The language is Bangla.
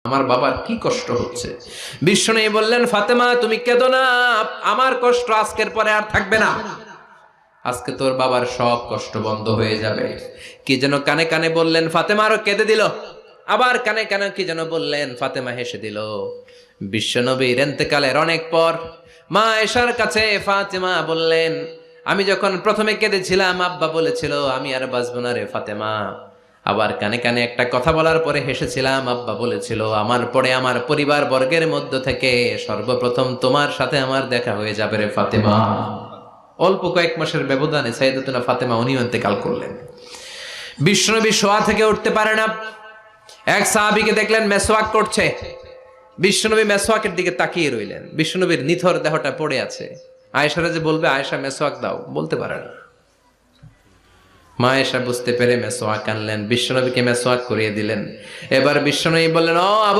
আমার বাবার কি কষ্ট হচ্ছে। বিষ্ণু বললেন, ফাতেমা তুমি কেঁদো না, আমার কষ্ট আজকের পরে আর থাকবে না। আজকে তোর বাবার সব কষ্ট বন্ধ হয়ে যাবে। কি যেন কানে কানে বললেন, ফাতেমা আরো কেঁদে দিল। আবার কানে কানে কি যেন বললেন, ফাতেমা হেসে দিল। বিশ্বনবীর ইন্তেকালের অনেক পর মা আয়েশার কাছে ফাতেমা বললেন, আমি যখন প্রথমে কেঁদেছিলাম আব্বা বলেছিল আমি আর বাঁচব না রে ফাতেমা। আবার কানে কানে একটা কথা বলার পরে হেসেছিলাম, আব্বা বলেছিল আমার পরে আমার পরিবার বর্গের মধ্য থেকে সর্বপ্রথম তোমার সাথে আমার দেখা হয়ে যাবে রে ফাতেমা। অল্প কয়েক মাসের ব্যবধানে সাইয়েদাতুনা ফাতেমা উনিও ইন্তেকাল করলেন। বিশ্বনবী শোয়া থেকে উঠতে পারে না। এক সাহাবীকে দেখলেন মেসওয়াক করছে। বিশ্বনবী মেসওয়াকের দিকে তাকিয়ে রইলেন। বিশ্বনবীর নিথর দেহটা পড়ে আছে। আয়েশারা যে বলবে আয়েশা মেসওয়াক দাও, বলতে পারে না। মা আয়েশা বুঝতে পেরে মেসওয়াক আনলেন, বিশ্বনবীকে মেসওয়াক করিয়ে দিলেন। এবার বিশ্বনবী বললেন, ও আবু